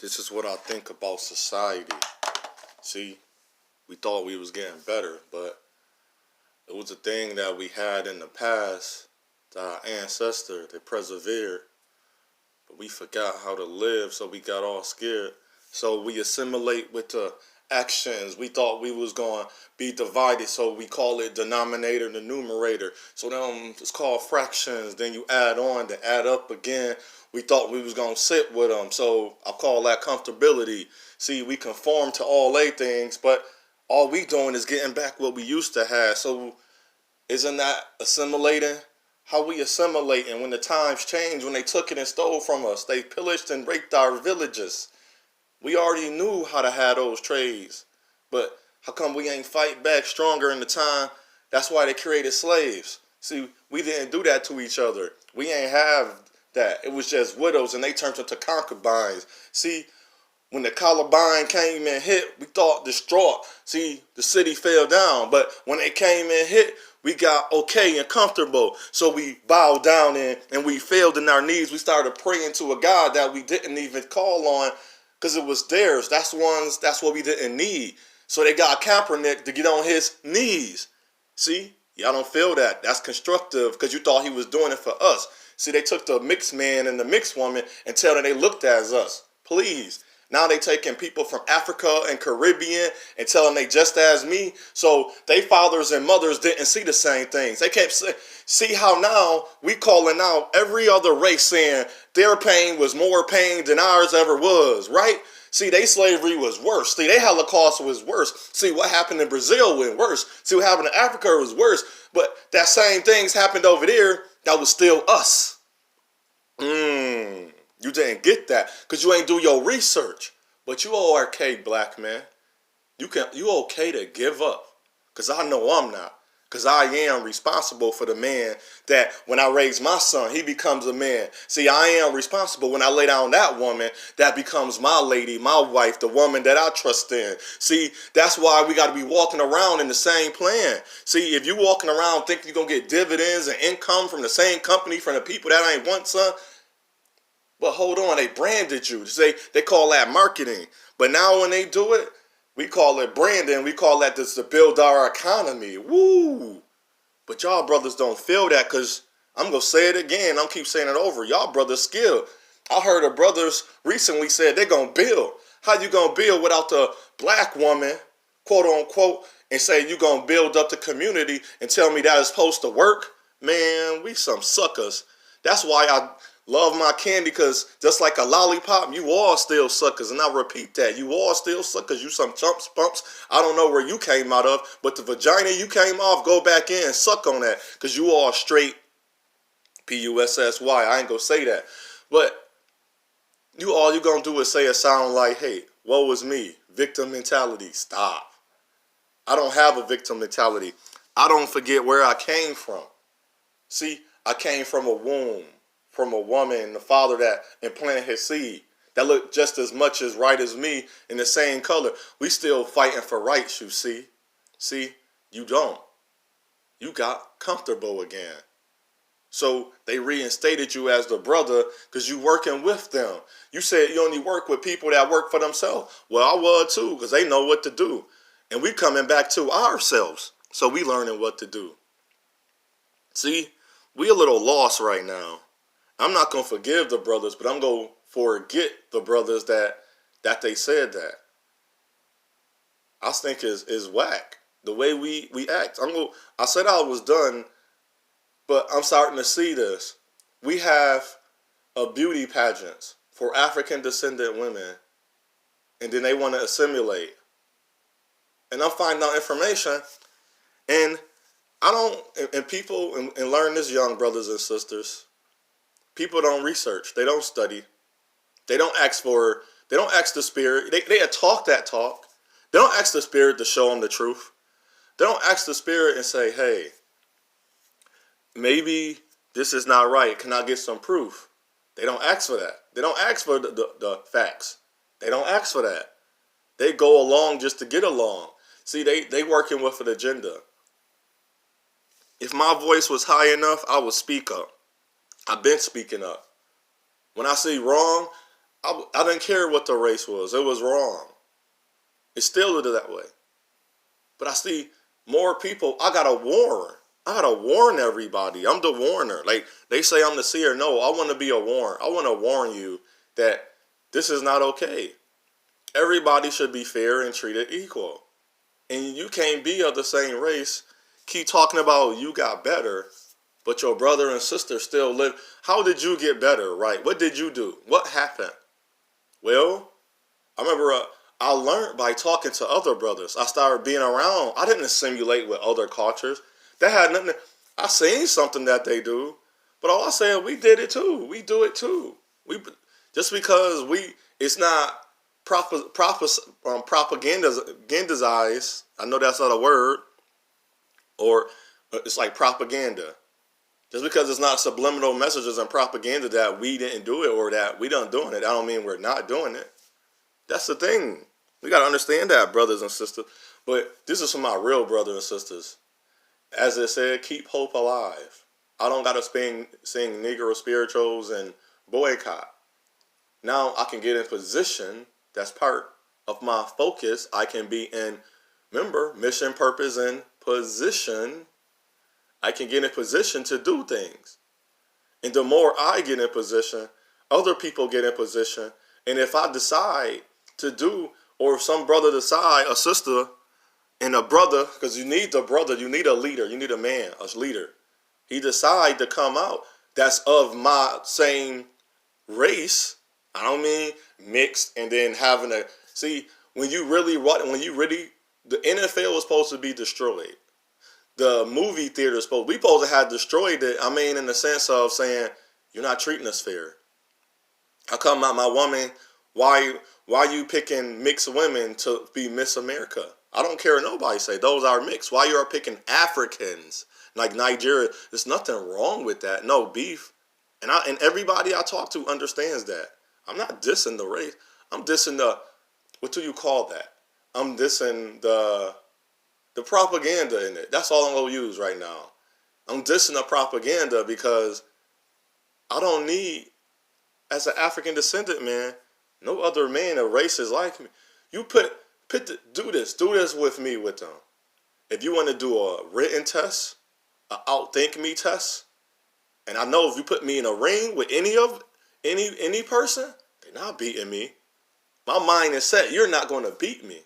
This is what I think about society. See, we thought we was getting better, but it was a thing that we had in the past that our ancestors, they persevered, but we forgot how to live, so we got all scared. So we assimilate with the actions. We thought we was going to be divided, so we call it denominator and the numerator. So then it's called fractions. Then you add on to add up again. We thought we was going to sit with them, so I call that comfortability. See, we conform to all A things, but all we doing is getting back what we used to have. So isn't that assimilating? How we assimilating when the times change, when they took it and stole from us. They pillaged and raped our villages. We already knew how to have those trades. But how come we ain't fight back stronger in the time? That's why they created slaves. See, we didn't do that to each other. We ain't have that. It was just widows and they turned into concubines. See, when the Columbine came and hit, we thought distraught. See, the city fell down. But when it came and hit, we got okay and comfortable. So we bowed down and we failed in our knees. We started praying to a God that we didn't even call on because it was theirs. That's what we didn't need. So they got Kaepernick to get on his knees. See, y'all don't feel that. That's constructive because you thought he was doing it for us. See, they took the mixed man and the mixed woman and tell them they looked as us. Please. Now they taking people from Africa and Caribbean and telling they just as me. So they fathers and mothers didn't see the same things. They kept saying, see how now we calling out every other race saying their pain was more pain than ours ever was, right? See, they slavery was worse. See, they Holocaust was worse. See, what happened in Brazil went worse. See, what happened in Africa was worse. But that same things happened over there that was still us. You didn't get that because you ain't do your research. But you okay, black man. You okay to give up. Because I know I'm not. Because I am responsible for the man that when I raise my son, he becomes a man. See, I am responsible when I lay down that woman that becomes my lady, my wife, the woman that I trust in. See, that's why we got to be walking around in the same plan. See, if you walking around thinking you're going to get dividends and income from the same company from the people that ain't want son, but hold on, they branded you. They call that marketing. But now when they do it, we call it branding. We call that just to build our economy. Woo! But y'all brothers don't feel that because I'm going to say it again. I'm going to keep saying it over. Y'all brothers skilled. I heard of brothers recently said they're going to build. How you going to build without the black woman, quote unquote, and say you going to build up the community and tell me that is supposed to work? Man, we some suckers. That's why I love my candy, because just like a lollipop, you all still suckers. And I repeat that. You all still suckers. You some chumps, pumps. I don't know where you came out of, but the vagina you came off, go back in and suck on that. Because you all straight Pussy. I ain't going to say that. But all you going to do is say a sound like, hey, woe is me. Victim mentality. Stop. I don't have a victim mentality. I don't forget where I came from. See, I came from a womb. From a woman, the father that implanted his seed, that looked just as much as right as me in the same color. We still fighting for rights, you see. See, you don't. You got comfortable again. So they reinstated you as the brother because you working with them. You said you only work with people that work for themselves. Well, I was too, because they know what to do. And we coming back to ourselves. So we learning what to do. See, we a little lost right now. I'm not going to forgive the brothers, but I'm going to forget the brothers that they said that. I think is whack. The way we act. I said I was done, but I'm starting to see this. We have a beauty pageants for African descendant women, and then they want to assimilate. And I'm finding out information, and people, and learn this, young brothers and sisters. People don't research. They don't study. They don't ask the spirit. They talk that talk. They don't ask the spirit to show them the truth. They don't ask the spirit and say, hey, maybe this is not right. Can I get some proof? They don't ask for that. They don't ask for the facts. They don't ask for that. They go along just to get along. See, they working with an agenda. If my voice was high enough, I would speak up. I've been speaking up. When I see wrong, I didn't care what the race was. It was wrong. It still is that way. But I see more people. I gotta warn. I gotta warn everybody. I'm the warner. Like they say I'm the seer. No, I want to be a warn. I want to warn you that this is not okay. Everybody should be fair and treated equal. And you can't be of the same race. Keep talking about you got better, but your brother and sister still live. How did you get better, right? What did you do? What happened? Well, I remember I learned by talking to other brothers. I started being around. I didn't assimilate with other cultures. That had nothing. I seen something that they do, but all I said, we did it too. We do it too. We just because it's not propagandized. I know that's not a word, or it's like propaganda. Just because it's not subliminal messages and propaganda that we didn't do it or that we done doing it, I don't mean we're not doing it. That's the thing. We got to understand that, brothers and sisters. But this is for my real brothers and sisters. As it said, keep hope alive. I don't got to sing Negro spirituals and boycott. Now I can get in position. That's part of my focus. I can be in, remember, mission, purpose, and position. I can get in position to do things. And the more I get in position, other people get in position. And if I decide to do, or if some brother decide, a sister and a brother, because you need the brother, you need a leader, you need a man, a leader. He decide to come out that's of my same race. I don't mean mixed and then having a, see, when you really, the NFL was supposed to be destroyed. The movie theater is we supposed to have destroyed it. I mean, in the sense of saying, you're not treating us fair. How come my woman, why you picking mixed women to be Miss America? I don't care what nobody say. Those are mixed. Why you are picking Africans like Nigeria? There's nothing wrong with that. No beef. And everybody I talk to understands that. I'm not dissing the race. I'm dissing what do you call that? I'm dissing the propaganda in it. That's all I'm going to use right now. I'm dissing the propaganda because I don't need, as an African Descendant Man, no other man of race is like me. You do this with me with them. If you want to do a written test, a outthink me test, and I know if you put me in a ring with any person, they're not beating me. My mind is set. You're not going to beat me.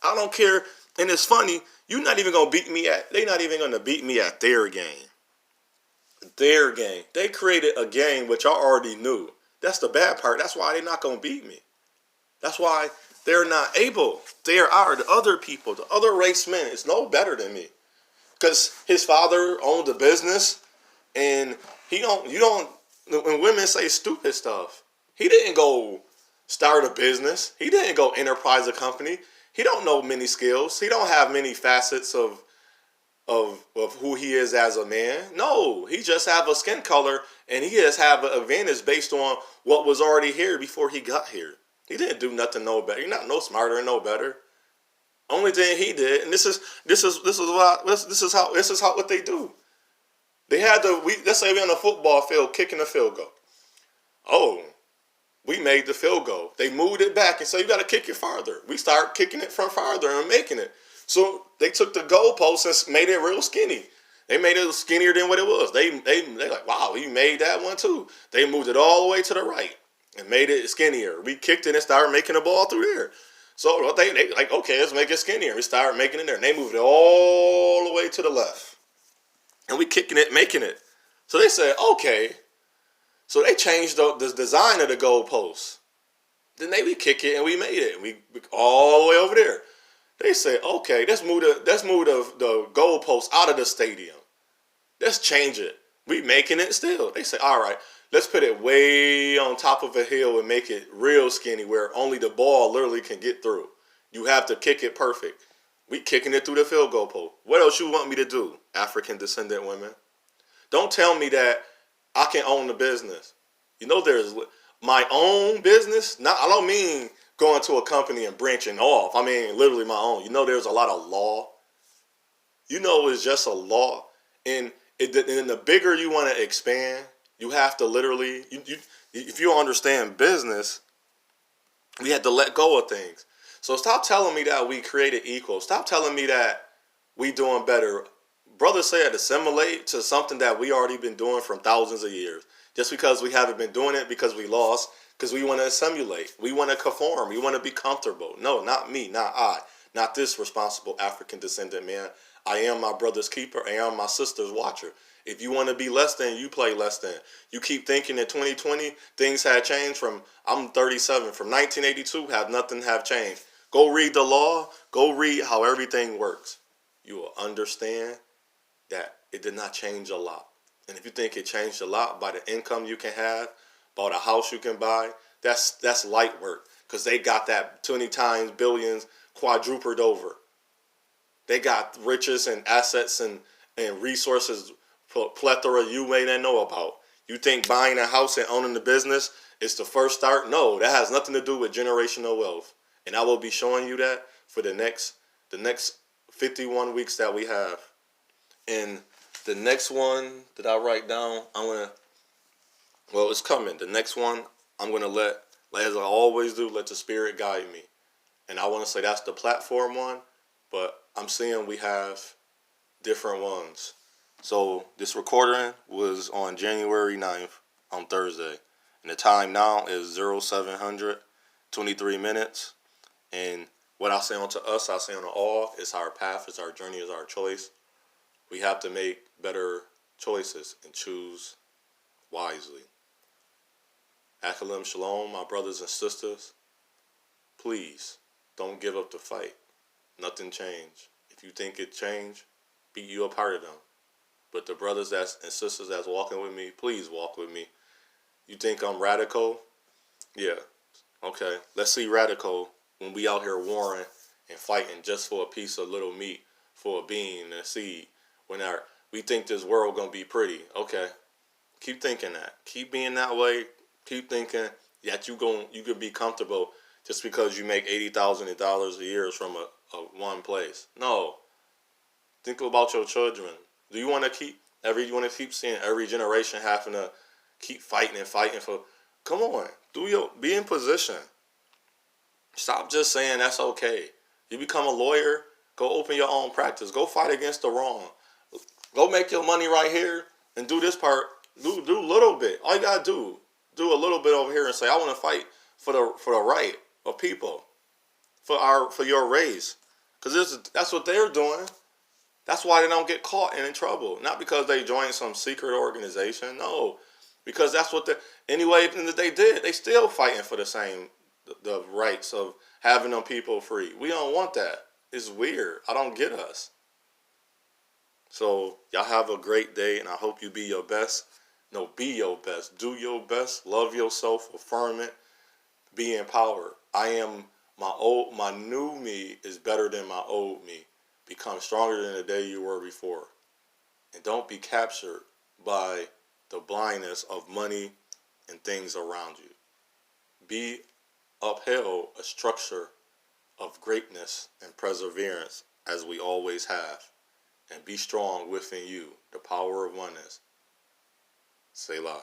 I don't care. And it's funny, you're not even going to beat me they're not even going to beat me at their game. Their game. They created a game which I already knew. That's the bad part. That's why they're not going to beat me. That's why they're not able. There are the other people, the other race men. It's no better than me. Because his father owned a business and when women say stupid stuff, he didn't go start a business. He didn't go enterprise a company. He don't know many skills. He don't have many facets of who he is as a man. No, he just have a skin color and he just have an advantage based on what was already here before he got here. He didn't do nothing no better. You're not no smarter and no better. Only thing he did, and this is how what they do. They had let's say we're on a football field kicking a field goal. Oh, we made the field goal. They moved it back and said, you got to kick it farther. We start kicking it from farther and making it. So they took the goalpost and made it real skinny. They made it skinnier than what it was. They like, wow, you made that one too. They moved it all the way to the right and made it skinnier. We kicked it and started making the ball through there. So they like, okay, let's make it skinnier. We started making it there. And they moved it all the way to the left. And we kicking it, making it. So they said, okay. So they changed the design of the goalpost. Then we kick it and we made it. We all the way over there. They said, okay, let's move the goalpost out of the stadium. Let's change it. We making it still. They say, all right, let's put it way on top of a hill and make it real skinny where only the ball literally can get through. You have to kick it perfect. We kicking it through the field goal post. What else you want me to do, African Descendant women? Don't tell me that I can own the business. You know, there's my own business. I don't mean going to a company and branching off. I mean literally my own. You know, there's a lot of law. You know, it's just a law. And the bigger you want to expand, you have to literally, if you understand business, We had to let go of things. So stop telling me that we created equal. Stop telling me that we doing better. Brother said assimilate to something that we already been doing from thousands of years. Just because we haven't been doing it because we lost, because we want to assimilate. We want to conform. We want to be comfortable. No, not me, not I. Not this responsible African descendant man. I am my brother's keeper. I am my sister's watcher. If you want to be less than, you play less than. You keep thinking in 2020 things had changed from, I'm 37, from 1982, nothing have changed. Go read the law. Go read how everything works. You will understand that it did not change a lot. And if you think it changed a lot by the income you can have, by the house you can buy, that's light work. Because they got that 20 times billions quadrupled over. They got riches and assets and resources plethora you may not know about. You think buying a house and owning the business is the first start? No, that has nothing to do with generational wealth. And I will be showing you that for the next 51 weeks that we have. And the next one that I write down, it's coming. The next one, I'm going to as I always do, let the Spirit guide me. And I want to say that's the platform one, but I'm seeing we have different ones. So this recording was on January 9th, on Thursday. And the time now is 0700, 23 minutes. And what I say unto us, I say unto all, it's our path, it's our journey, it's our choice. We have to make better choices and choose wisely. Halom, shalom, my brothers and sisters. Please, don't give up the fight. Nothing changed. If you think it changed, be you a part of them. But the brothers and sisters that's walking with me, please walk with me. You think I'm radical? Yeah. Okay. Let's see radical when we out here warring and fighting just for a piece of little meat, for a bean and a seed. We think this world gonna be pretty. Okay. Keep thinking that. Keep being that way. Keep thinking that you could be comfortable just because you make $80,000 a year from a one place. No. Think about your children. Do you want to keep seeing every generation having to keep fighting and fighting for? Come on, be in position. Stop just saying that's okay. You become a lawyer. Go open your own practice. Go fight against the wrong. Go make your money right here and do this part. Do a little bit. All you gotta do a little bit over here and say I want to fight for the right of people, for your race, because that's what they're doing. That's why they don't get caught and in trouble. Not because they joined some secret organization. No, because that's what anyway that they did. They still fighting for the rights of having them people free. We don't want that. It's weird. I don't get us. So y'all have a great day, and I hope you be your best. No, be your best. Do your best. Love yourself. Affirm it. Be empowered. My new me is better than my old me. Become stronger than the day you were before. And don't be captured by the blindness of money and things around you. Be upheld a structure of greatness and perseverance as we always have. And be strong within you, the power of oneness. Selah.